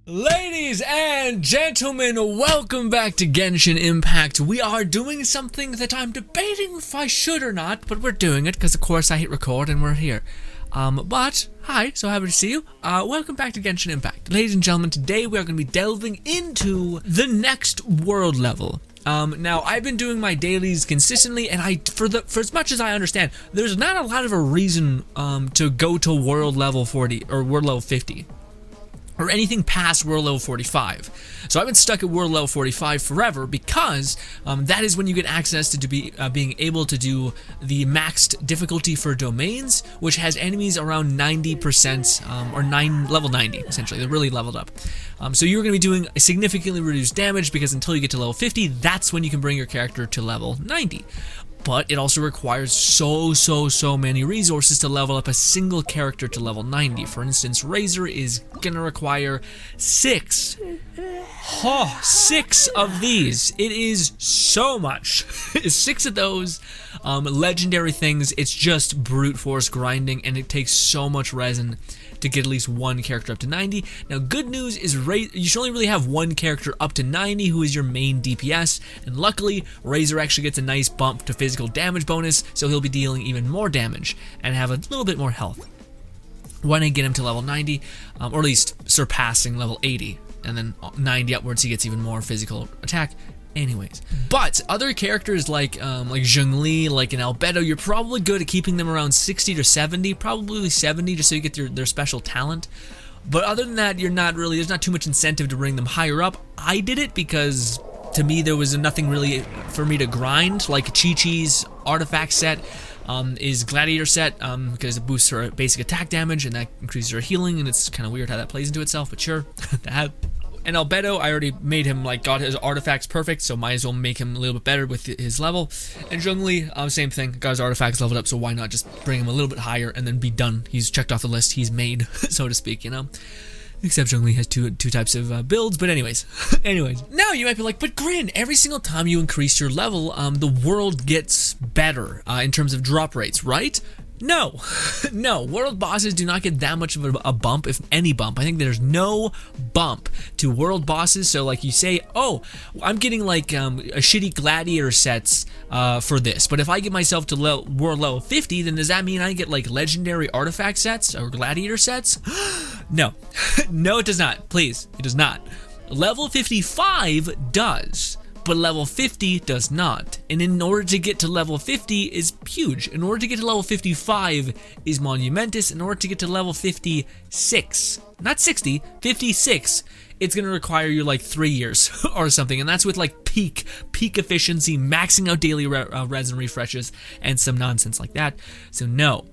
Ladies and gentlemen, welcome back to Genshin Impact. We are doing something that I'm debating if I should or not, but we're doing it because of course I hit record and we're here. But hi, so happy to see you. Welcome back to Genshin Impact. Ladies and gentlemen, today we are going to be delving into the next world level. Now I've been doing my dailies consistently, and for as much as I understand, there's not a lot of a reason to go to world level 40 or world level 50. Or anything past world level 45. So I've been stuck at world level 45 forever because that is when you get access to being able to do the maxed difficulty for domains, which has enemies around 90% or level 90 essentially. They're really leveled up. So you're going to be doing a significantly reduced damage because until you get to level 50, that's when you can bring your character to level 90. But it also requires so many resources to level up a single character to level 90. For instance, Razor is gonna require 6 of these. It is so much. 6 of those legendary things. It's just brute force grinding, and it takes so much resin to get at least one character up to 90. Now, good news is you should only really have one character up to 90 who is your main DPS, and luckily, Razor actually gets a nice bump to physical damage bonus, so he'll be dealing even more damage and have a little bit more health when I get him to level 90, or at least surpassing level 80, and then 90 upwards he gets even more physical attack. Anyways, but other characters like Zhongli, like an Albedo, you're probably good at keeping them around 60 to 70, probably 70 just so you get their special talent. But other than that, there's not too much incentive to bring them higher up. I did it because to me there was nothing really for me to grind, like Chi-Chi's artifact set is Gladiator set because it boosts her basic attack damage and that increases her healing, and it's kind of weird how that plays into itself, but sure. And Albedo, I already made him, got his artifacts perfect, so might as well make him a little bit better with his level. And Zhongli, same thing, got his artifacts leveled up, so why not just bring him a little bit higher and then be done. He's checked off the list, he's made, so to speak, you know? Except Zhongli has two types of builds, but anyways. Now you might be like, but Grin, every single time you increase your level, the world gets better in terms of drop rates, right? No, no, world bosses do not get that much of a bump, if any bump. I think there's no bump to world bosses, so like you say, oh, I'm getting a shitty gladiator sets for this, but if I get myself to world level 50, then does that mean I get legendary artifact sets or gladiator sets? No, no it does not, please, it does not. Level 55 does. But level 50 does not. And in order to get to level 50 is huge. In order to get to level 55 is monumentous. In order to get to level 56, not 60, 56, it's going to require you 3 years or something. And that's with peak efficiency, maxing out daily resin refreshes and some nonsense like that. So no,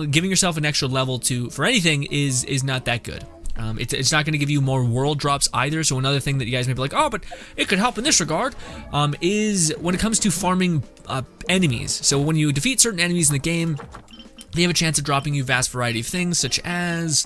giving yourself an extra level for anything is not that good. It's not going to give you more world drops either, so another thing that you guys may be like, oh, but it could help in this regard, is when it comes to farming enemies. So when you defeat certain enemies in the game, they have a chance of dropping you a vast variety of things, such as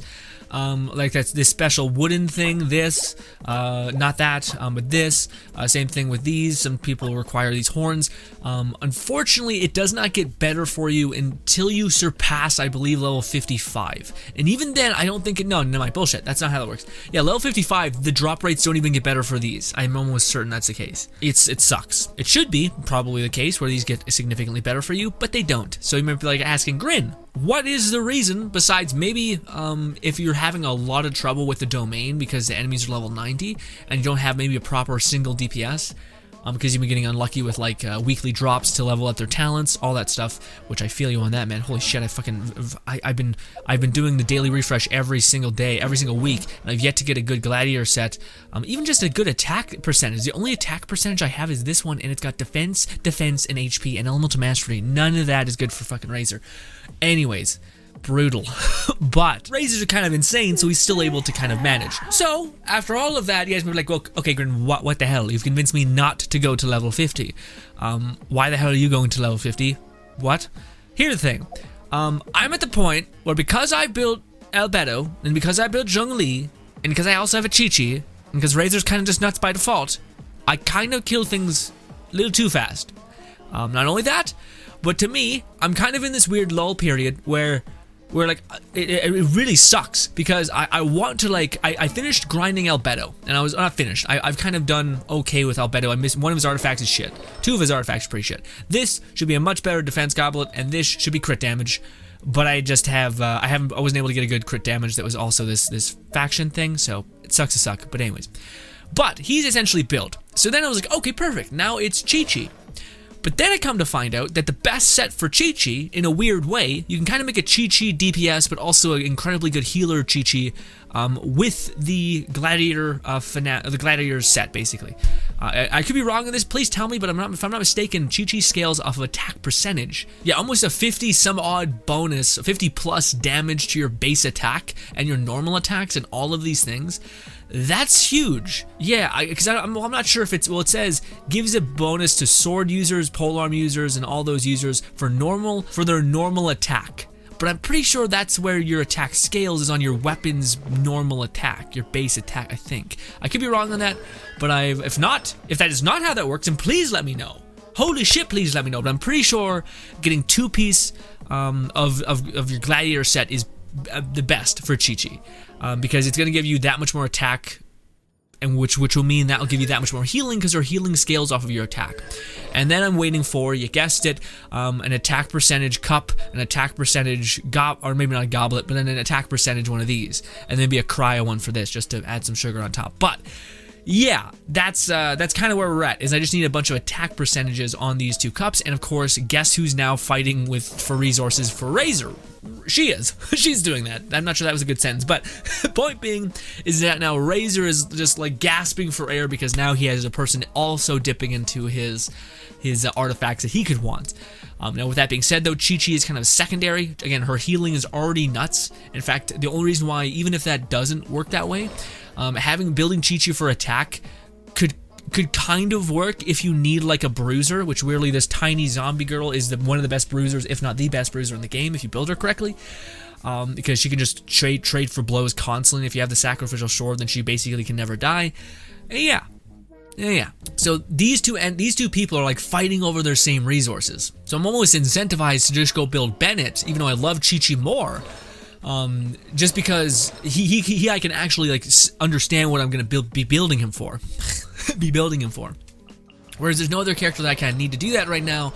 that's this special wooden thing, not that, but this, same thing with these. Some people require these horns. Unfortunately, it does not get better for you until you surpass, I believe, level 55. And even then, I don't think no, my bullshit, that's not how that works. Yeah, level 55, the drop rates don't even get better for these. I'm almost certain that's the case. It sucks. It should be probably the case where these get significantly better for you, but they don't. So you might be asking, Grin, what is the reason, besides maybe if you're having a lot of trouble with the domain because the enemies are level 90 and you don't have maybe a proper single DPS because you've been getting unlucky with weekly drops to level up their talents, all that stuff, which I feel you on that, man. Holy shit, I've been doing the daily refresh every single day, every single week, and I've yet to get a good gladiator set, even just a good attack percentage. The only attack percentage I have is this one, and it's got defense, and HP, and elemental mastery. None of that is good for fucking Razor. Anyways, brutal. But Razors are kind of insane, so he's still able to kind of manage. So after all of that, you guys may be like, well, okay, Grin, what the hell? You've convinced me not to go to level 50. Why the hell are you going to level 50? What? Here's the thing. I'm at the point where because I built Albedo, and because I built Zhongli, and because I also have a Chi-Chi, and because Razor's kind of just nuts by default, I kind of kill things a little too fast. Not only that, but to me, I'm kind of in this weird lull period where where like it really sucks because I want to like I finished grinding Albedo, and I was not finished. I've kind of done okay with Albedo. I missed one of his artifacts is shit. Two of his artifacts are pretty shit. This should be a much better defense goblet, and this should be crit damage. But I just have I wasn't able to get a good crit damage that was also this faction thing, so it sucks to suck. But anyways, but he's essentially built. So then I was like, okay, perfect. Now it's Chi-Chi. But then I come to find out that the best set for Chi-Chi, in a weird way, you can kind of make a Chi-Chi DPS, but also an incredibly good healer Chi-Chi with the Gladiator the Gladiator set, basically. I could be wrong on this. Please tell me, but if I'm not mistaken, Chi-Chi scales off of attack percentage. Yeah, almost a 50 some odd bonus, 50 plus damage to your base attack and your normal attacks and all of these things. That's huge. Yeah, because I'm not sure if it's, well, it says gives a bonus to sword users, polearm users, and all those users for their normal attack. But I'm pretty sure that's where your attack scales, is on your weapon's normal attack, your base attack, I think. I could be wrong on that, but if that is not how that works, then please let me know. Holy shit, please let me know. But I'm pretty sure getting 2-piece of your Gladiator set is the best for Chi-Chi. Because it's going to give you that much more attack, and which will mean that will give you that much more healing, because her healing scales off of your attack. And then I'm waiting for, you guessed it, an attack percentage cup, an attack percentage or maybe not a goblet, but then an attack percentage one of these, and then be a cryo one for this, just to add some sugar on top. But yeah, that's kind of where we're at, is I just need a bunch of attack percentages on these 2 cups. And of course, guess who's now fighting for resources for Razor? She is. She's doing that. I'm not sure that was a good sentence, but point being is that now Razor is just like gasping for air, because now he has a person also dipping into his artifacts that he could want. Now, with that being said, though, Chi-Chi is kind of secondary. Again, her healing is already nuts. In fact, the only reason why, even if that doesn't work that way, building Chi-Chi for attack could kind of work if you need like a bruiser, which weirdly this tiny zombie girl is one of the best bruisers, if not the best bruiser in the game, if you build her correctly. Because she can just trade for blows constantly. If you have the sacrificial sword, then she basically can never die. And yeah. So these two people are like fighting over their same resources. So I'm almost incentivized to just go build Bennett, even though I love Chi-Chi more. Just because I can actually like understand what I'm gonna be building him for. Whereas there's no other character that I kind of need to do that right now.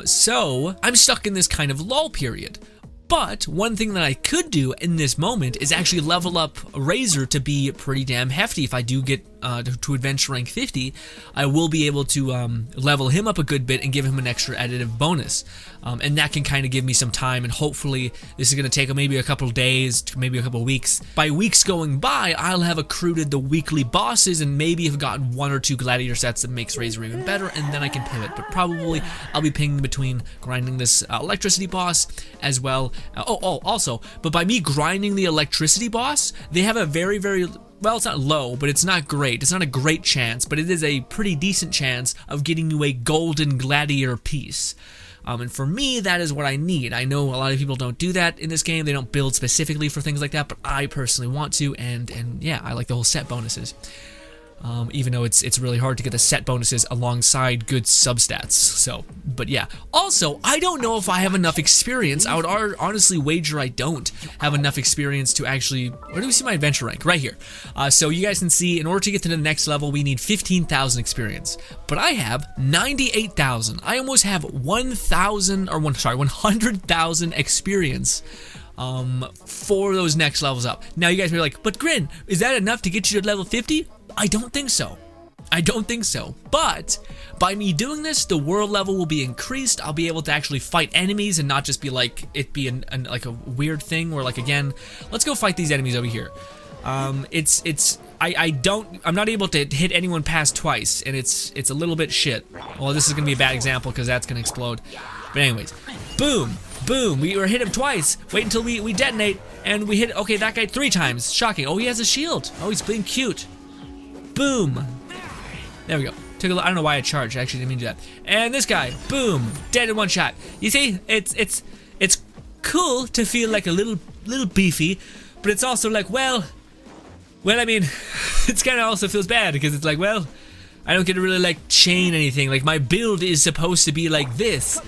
So I'm stuck in this kind of lull period. But one thing that I could do in this moment is actually level up Razor to be pretty damn hefty. If I do get to adventure rank 50, I will be able to level him up a good bit and give him an extra additive bonus. And that can kind of give me some time, and hopefully this is going to take maybe a couple days to maybe a couple weeks. By weeks going by, I'll have accrued the weekly bosses and maybe have gotten 1 or 2 Gladiator sets that makes Razor even better, and then I can pivot. But probably I'll be pinging between grinding this electricity boss as well. Also, but by me grinding the electricity boss, they have a very, very, well, it's not low, but it's not great. It's not a great chance, but it is a pretty decent chance of getting you a golden Gladiator piece. And for me, that is what I need. I know a lot of people don't do that in this game. They don't build specifically for things like that, but I personally want to, and yeah, I like the whole set bonuses. Even though it's really hard to get the set bonuses alongside good substats. So, but yeah. Also, I don't know if I have enough experience. I would honestly wager I don't have enough experience to actually. Where do we see my adventure rank? Right here. So you guys can see, in order to get to the next level, we need 15,000 experience. But I have 98,000. I almost have 100,000 experience. For those next levels up. Now you guys may be like, but Grin, is that enough to get you to level 50? I don't think so. But by me doing this, the world level will be increased. I'll be able to actually fight enemies and not just be like it be like a weird thing where, like, again, let's go fight these enemies over here. I'm not able to hit anyone past twice, and it's a little bit shit. Well, this is gonna be a bad example because that's gonna explode. But anyways, boom. Boom, we hit him twice. Wait until we detonate, and we hit, okay, that guy 3 times. Shocking. Oh, he has a shield. Oh, he's being cute. Boom. There we go. I don't know why I charged. I actually didn't mean to do that. And this guy, boom, dead in 1 shot. You see, it's cool to feel like a little beefy, but it's also like, well, I mean, it's kind of also feels bad because it's like, well, I don't get to really like chain anything. Like, my build is supposed to be like this.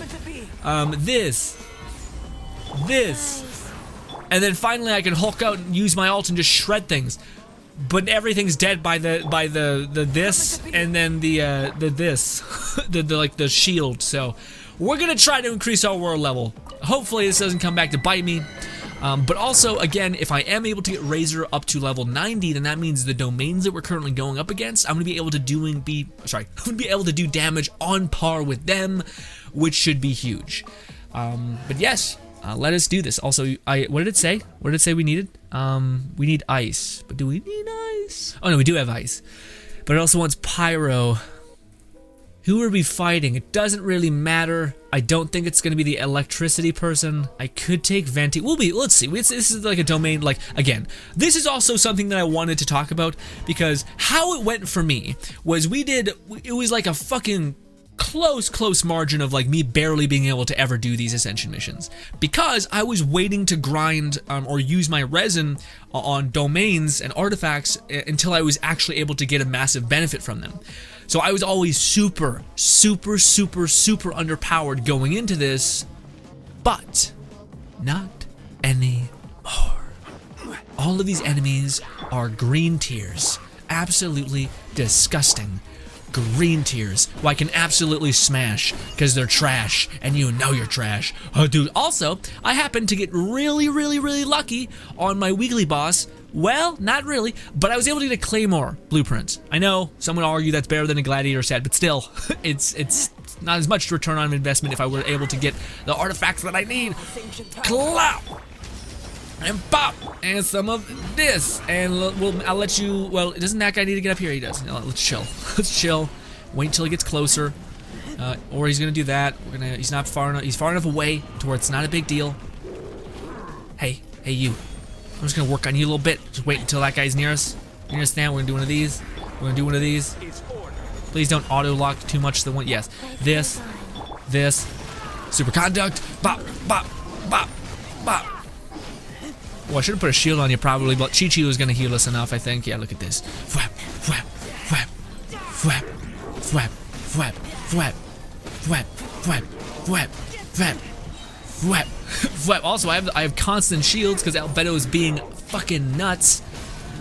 This. and then finally I can Hulk out and use my ult and just shred things. But everything's dead by the this and then the this the shield. So we're gonna try to increase our world level. Hopefully this doesn't come back to bite me. But also, again, if I am able to get Razor up to level 90, then that means the domains that we're currently going up against, I'm gonna be able to do damage on par with them, which should be huge. But yes, let us do this. Also, what did it say? What did it say we needed? We need ice. But do we need ice? Oh no, we do have ice. But it also wants pyro. Who are we fighting? It doesn't really matter. I don't think it's gonna be the electricity person. I could take Venti. Let's see. This is like a domain, like, again, this is also something that I wanted to talk about, because how it went for me was it was like a fucking close margin of like me barely being able to ever do these Ascension missions, because I was waiting to grind or use my resin on domains and artifacts until I was actually able to get a massive benefit from them. So I was always super underpowered going into this, but not anymore. All of these enemies are green tiers. Absolutely disgusting. Green tiers, who I can absolutely smash because they're trash, and you know you're trash. Oh, dude. Also, I happened to get really lucky on my weekly boss. Well, not really, but I was able to get a Claymore blueprint. I know some would argue that's better than a Gladiator set, but still, it's not as much return on investment if I were able to get the artifacts that I need. Clap! And pop, and some of this, and I'll let you. Well, doesn't that guy need to get up here? He does. No, let's chill. Let's chill. Wait until he gets closer, or he's gonna do that. He's not far enough. He's far enough away to where it's not a big deal. Hey, you. I'm just gonna work on you a little bit. Just wait until that guy's near us. You understand? We're gonna do one of these. We're gonna do one of these. Please don't auto lock too much to the one. Yes. This. Superconduct. Bop, bop, bop, bop. Well, I should have put a shield on you probably, but Chi-Chi was going to heal us enough, I think. Yeah, look at this. Fwap, fwap, fwap, fwap, fwap, fwap, fwap, fwap, fwap, fwap, fwap, fwap, fwap. Also, I have constant shields because Albedo is being fucking nuts.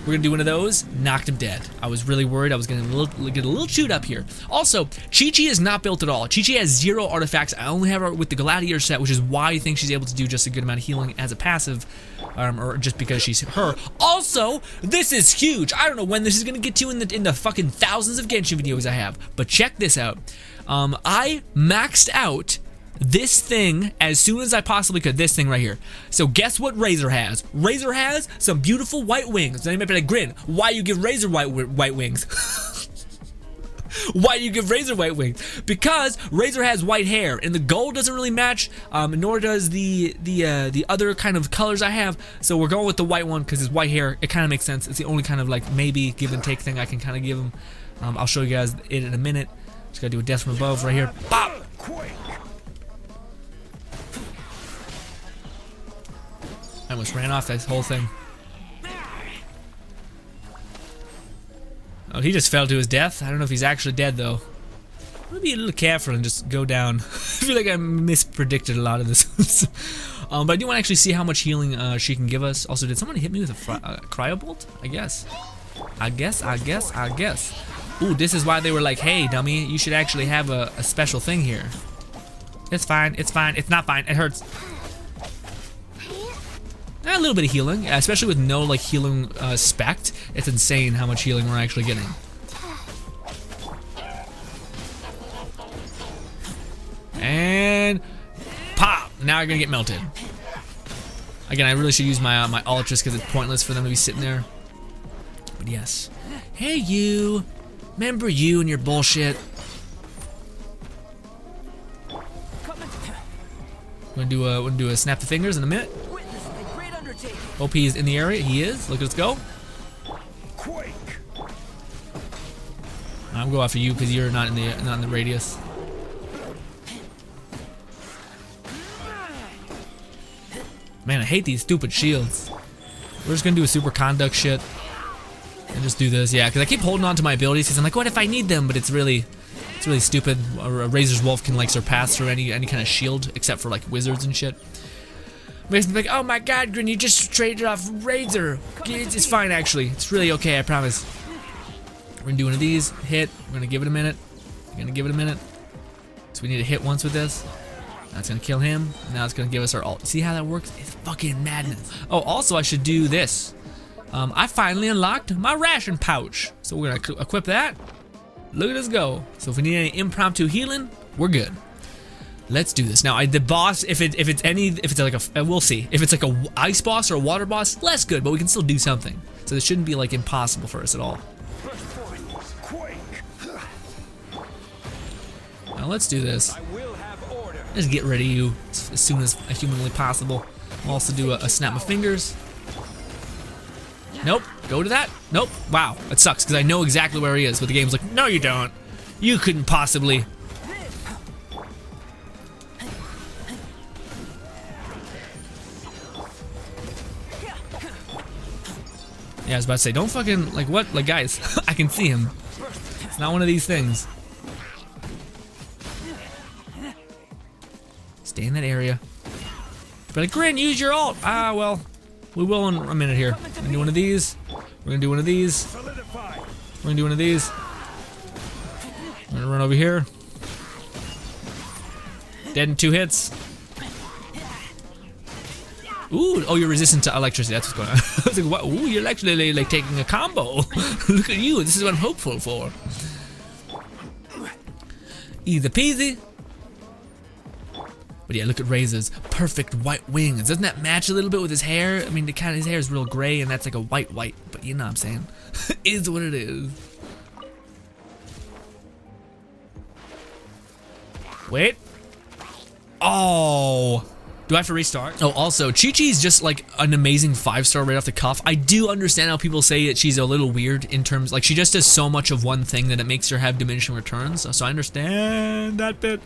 We're going to do one of those. Knocked him dead. I was really worried I was going to get a little chewed up here. Also, Chi-Chi is not built at all. Chi-Chi has 0 artifacts. I only have her with the Gladiator set, which is why I think she's able to do just a good amount of healing as a passive, or just because she's her. Also, this is huge. I don't know when this is going to get to in the fucking thousands of Genshin videos I have, but check this out. I maxed out this thing as soon as I possibly could. This thing right here. So guess what Razor has? Razor has some beautiful white wings. Then you might be like, Grin, why you give Razor white wings? Why do you give Razor white wings? Because Razor has white hair, and the gold doesn't really match, nor does the other kind of colors I have. So we're going with the white one because it's white hair. It kind of makes sense. It's the only kind of like maybe give and take thing I can kind of give him. I'll show you guys it in a minute. Just gotta do a death from above right here. Bop! I almost ran off that whole thing. Oh, he just fell to his death. I don't know if he's actually dead, though. I'm gonna be a little careful and just go down. I feel like I mispredicted a lot of this. But I do want to actually see how much healing she can give us. Also, did someone hit me with a cryo bolt? I guess. Ooh, this is why they were like, hey, dummy, you should actually have a special thing here. It's fine. It's not fine. It hurts. A little bit of healing, especially with no like healing spect. It's insane how much healing we're actually getting. And pop! Now you're gonna get melted. Again, I really should use my my ult just because it's pointless for them to be sitting there. But yes. Hey you! Remember you and your bullshit? We're gonna do a snap the fingers in a minute. OP is in the area. He is. Look, let's go. I'm going after you because you're not in the radius. Man, I hate these stupid shields. We're just gonna do a super conduct shit and just do this. Yeah, because I keep holding on to my abilities because I'm like, what if I need them? But it's really stupid. A Razor's Wolf can like surpass through any kind of shield except for like wizards and shit. Makes me like, oh my god, Grin, you just traded off Razor. It's fine, actually. It's really okay, I promise. We're gonna do one of these. Hit. We're gonna give it a minute. We're gonna give it a minute. So we need to hit once with this. That's gonna kill him. Now it's gonna give us our ult. See how that works? It's fucking madness. Oh, also I should do this. I finally unlocked my ration pouch. So we're gonna equip that. Look at us go. So if we need any impromptu healing, we're good. Let's do this. Now, the boss, if it's like a, we'll see. If it's like a ice boss or a water boss, less good, but we can still do something. So this shouldn't be like impossible for us at all. Now let's do this. Let's get rid of you as soon as humanly possible. I'll also do a snap of fingers. Nope. Go to that. Nope. Wow. That sucks because I know exactly where he is, but the game's like, no, you don't. You couldn't possibly. Yeah, I was about to say, don't fucking, like, what? Like, guys, I can see him. It's not one of these things. Stay in that area. But like, Grin, use your ult. Ah, well, we will in a minute here. We're gonna do one of these. We're gonna do one of these. We're gonna do one of these. We're gonna run over here. Dead in 2 hits. Ooh, oh, you're resistant to electricity. That's what's going on. I was like, what? Ooh, you're actually like taking a combo. Look at you. This is what I'm hopeful for. Easy peasy. But yeah, look at Razor's perfect white wings. Doesn't that match a little bit with his hair? I mean, his hair is real gray, and that's like a white, but you know what I'm saying. Is what it is. Wait. Oh. Do I have to restart? Oh, also, Chi-Chi's just like an amazing 5-star right off the cuff. I do understand how people say that she's a little weird in terms, like she just does so much of one thing that it makes her have diminishing returns. So I understand that bit.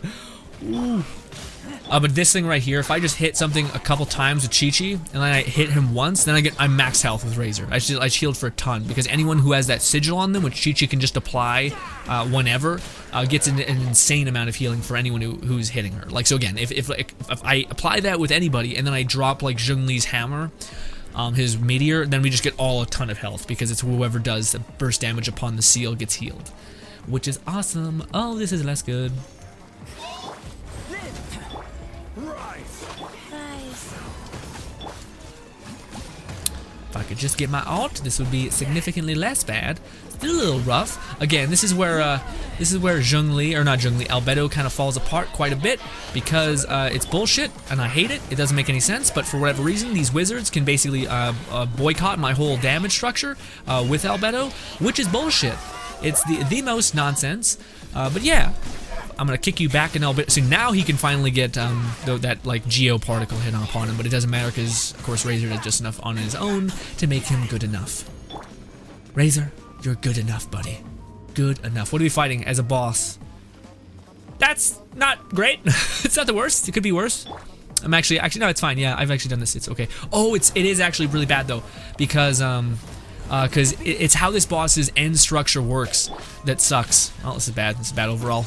Ooh. But this thing right here, if I just hit something a couple times with Chi-Chi, and then I hit him once, then I'm max health with Razor. I healed for a ton, because anyone who has that sigil on them, which Chi-Chi can just apply whenever, gets an insane amount of healing for anyone who's hitting her. Like, so again, if I apply that with anybody, and then I drop like Zhongli's hammer, his meteor, then we just get all a ton of health, because it's whoever does the burst damage upon the seal gets healed. Which is awesome. Oh, this is less good. If I could just get my ult, this would be significantly less bad. Still a little rough. Again, this is where Zhongli, or not Zhongli, Albedo kind of falls apart quite a bit, because it's bullshit and I hate it. It doesn't make any sense, but for whatever reason, these wizards can basically boycott my whole damage structure with Albedo, which is bullshit. It's the most nonsense. But yeah. I'm gonna kick you back in Albedo. So now he can finally get that like geo particle hit upon him, but it doesn't matter because of course Razor does just enough on his own to make him good enough. Razor, you're good enough, buddy. Good enough. What are we fighting as a boss? That's not great. It's not the worst. It could be worse. I'm actually no, it's fine. Yeah, I've actually done this. It's okay. Oh, it is actually really bad though, because it's how this boss's end structure works that sucks. Oh, this is bad. This is bad overall.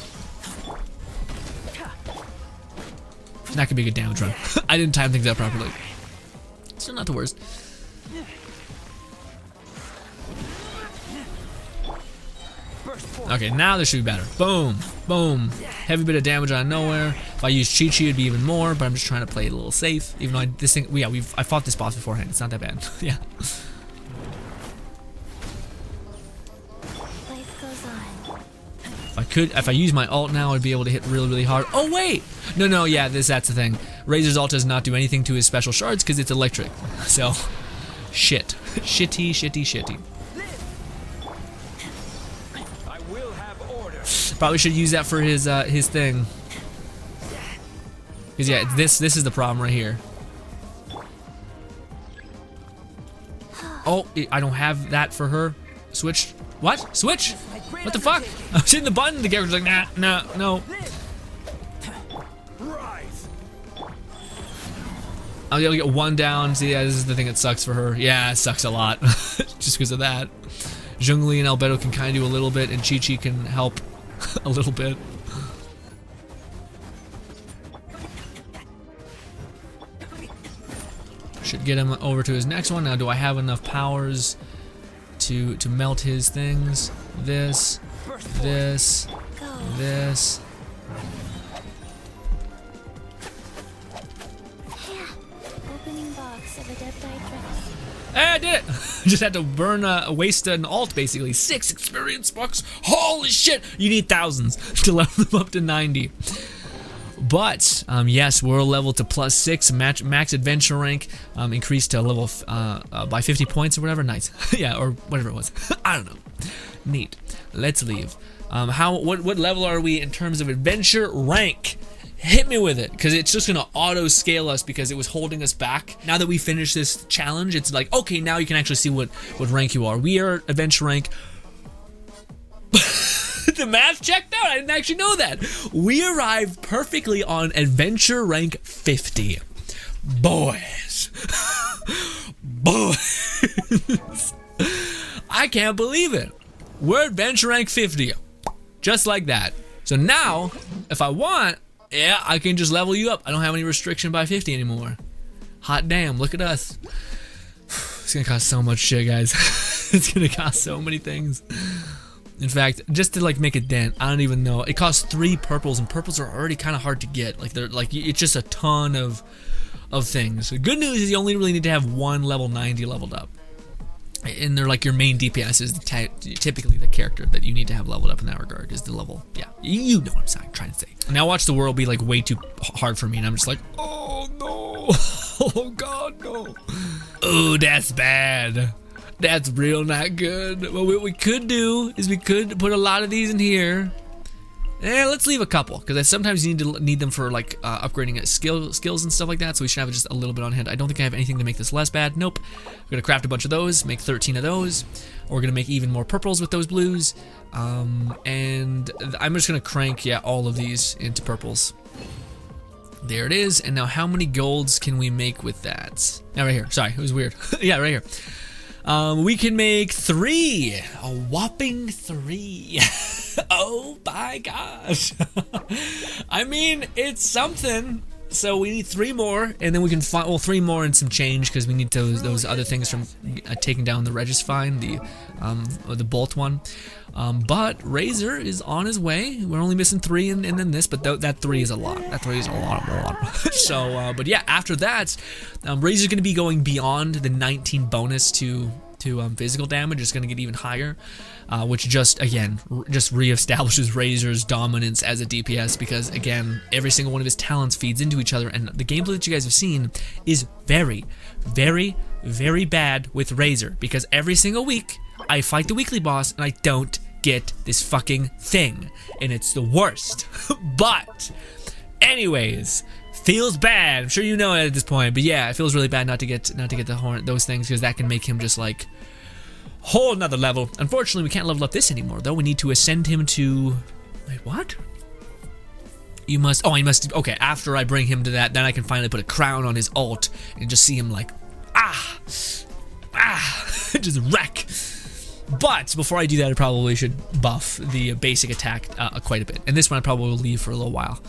That could be a good damage run. I didn't time things out properly. Still not the worst. Okay, now this should be better. Boom, boom. Heavy bit of damage out of nowhere. If I use Chi-Chi, it'd be even more, but I'm just trying to play it a little safe. Even though I fought this boss beforehand. It's not that bad. Yeah. If I use my ult now, I'd be able to hit really, really hard. Oh wait! No, yeah, that's the thing. Razor's ult does not do anything to his special shards because it's electric. So, shit. Shitty. I will have order. Probably should use that for his thing. Because yeah, this is the problem right here. Oh, I don't have that for her. Switch. What? Switch? What the fuck? I was hitting the button, the character's like, nah, no. I'll be able to get one down. See, yeah, this is the thing that sucks for her. Yeah, it sucks a lot. Just because of that. Zhongli and Albedo can kind of do a little bit, and Chi-Chi can help a little bit. Should get him over to his next one. Now, do I have enough powers to melt his things? This. This. Opening box of adepti dress. Hey, I did it! Just had to waste an alt, basically. 6 experience bucks. Holy shit! You need thousands to level them up to 90. But, yes, world level to +6. Max adventure rank increased to level by 50 points or whatever. Nice. Yeah, or whatever it was. I don't know. Neat. Let's leave. What level are we in terms of adventure rank? Hit me with it, because it's just gonna auto scale us because it was holding us back. Now that we finished this challenge, it's like, okay, now you can actually see what rank you are. We are adventure rank. The math checked out. I didn't actually know that. We arrived perfectly on adventure rank 50. Boys. Boys. I can't believe it. We're adventure rank 50. Just like that. So now, if I want, yeah, I can just level you up. I don't have any restriction by 50 anymore. Hot damn, look at us. It's gonna cost so much shit, guys. It's gonna cost so many things. In fact, just to like make a dent, I don't even know. It costs 3 purples, and purples are already kind of hard to get. Like they're like, it's just a ton of things. The good news is you only really need to have 1 level 90 leveled up. And they're like your main DPS is typically the character that you need to have leveled up in that regard is the level. Yeah, you know what I'm trying to say. Now watch the world be like way too hard for me, and I'm just like, oh no, oh god no. Oh, that's bad. That's real not good. Well, what we could do is we could put a lot of these in here. Let's leave a couple, because sometimes you need them for like upgrading skills and stuff like that, so we should have just a little bit on hand. I don't think I have anything to make this less bad. Nope. We're gonna craft a bunch of those, make 13 of those. We're gonna make even more purples with those blues. And I'm just gonna crank, yeah, all of these into purples. There it is. And now how many golds can we make with that? Now right here. Sorry, it was weird. Yeah, right here. We can make 3, a whopping 3. Oh my gosh. I mean, it's something. So we need 3 more, and then we can find, well, 3 more and some change, because we need those other things from taking down the Regis Find, the Bolt one. But Razor is on his way. We're only missing 3 and then this, but that 3 is a lot. That 3 is a lot. So, but yeah, after that, Razor's going to be going beyond the 19 bonus to physical damage. It's going to get even higher, which just reestablishes Razor's dominance as a DPS, because again, every single one of his talents feeds into each other, and the gameplay that you guys have seen is very, very, very bad with Razor, because every single week I fight the weekly boss and I don't get this fucking thing, and it's the worst. But anyways, feels bad. I'm sure you know it at this point, but yeah, it feels really bad not to get those things, because that can make him just like whole another level. Unfortunately, we can't level up this anymore, though. We need to ascend him to, wait, what? He must, okay, after I bring him to that, then I can finally put a crown on his ult and just see him like, just wreck. But before I do that, I probably should buff the basic attack quite a bit. And this one I probably will leave for a little while.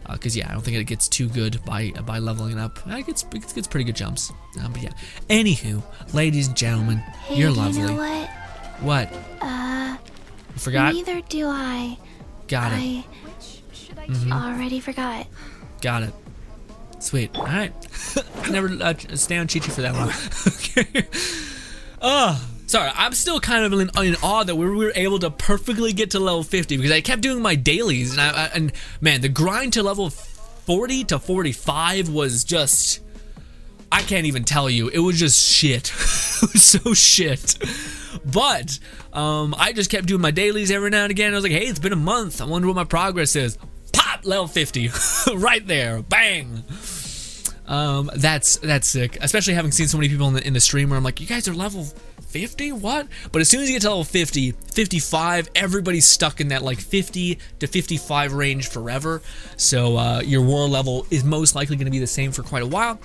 Because yeah, I don't think it gets too good by leveling up. It gets pretty good jumps. But yeah. Anywho, ladies and gentlemen, Hey, you're lovely. You know what? You forgot? Neither do I. Got it. I already forgot. Got it. Sweet. All right. I never stay on Chi-Chi for that long. Okay. Sorry, I'm still kind of in awe that we were able to perfectly get to level 50, because I kept doing my dailies, and man, the grind to level 40 to 45 was just, I can't even tell you, it was just shit. It was so shit. But I just kept doing my dailies every now and again. I was like, hey, it's been a month. I wonder what my progress is. Pop, level 50, right there, bang. That's sick, especially having seen so many people in the stream where I'm like, you guys are level 50? What? But as soon as you get to level 50, 55, everybody's stuck in that like 50 to 55 range forever. So your world level is most likely going to be the same for quite a while.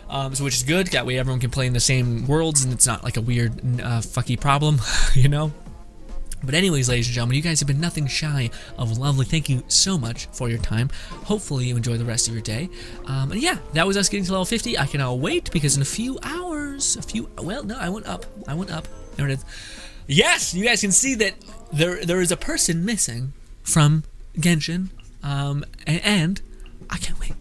So which is good. That way everyone can play in the same worlds and it's not like a weird fucky problem, you know? But anyways, ladies and gentlemen, you guys have been nothing shy of lovely. Thank you so much for your time. Hopefully you enjoy the rest of your day. And yeah, that was us getting to level 50. I cannot wait because in a few hours, well, no, I went up. There it is. Yes, you guys can see that there is a person missing from Genshin. And I can't wait.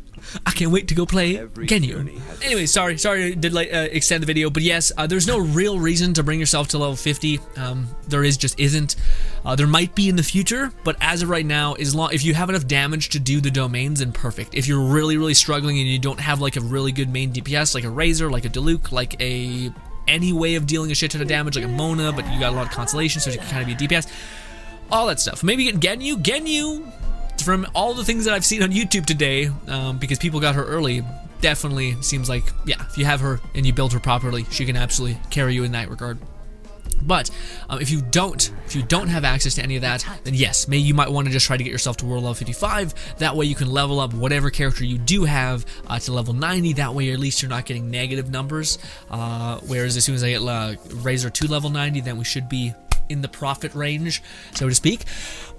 I can't wait to go play Genshin. Anyway, sorry to extend the video, but yes, there's no real reason to bring yourself to level 50. There just isn't. There might be in the future, but as of right now, if you have enough damage to do the domains, then perfect. If you're really struggling and you don't have like a really good main DPS, like a Razor, like a Diluc, like any way of dealing a shit ton of damage, like a Mona, but you got a lot of consolation, so you can kind of be a DPS, all that stuff. Maybe get Genyu. From all the things that I've seen on YouTube today, because people got her early, definitely seems like, yeah, if you have her and you build her properly, she can absolutely carry you in that regard. But if you don't have access to any of that, then yes, maybe you might want to just try to get yourself to world level 55. That way you can level up whatever character you do have to level 90. That way at least you're not getting negative numbers. Whereas as soon as I get Razor to level 90, then we should be in the profit range, so to speak.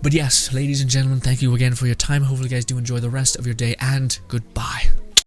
But yes, ladies and gentlemen, thank you again for your time. Hopefully you guys do enjoy the rest of your day, and goodbye.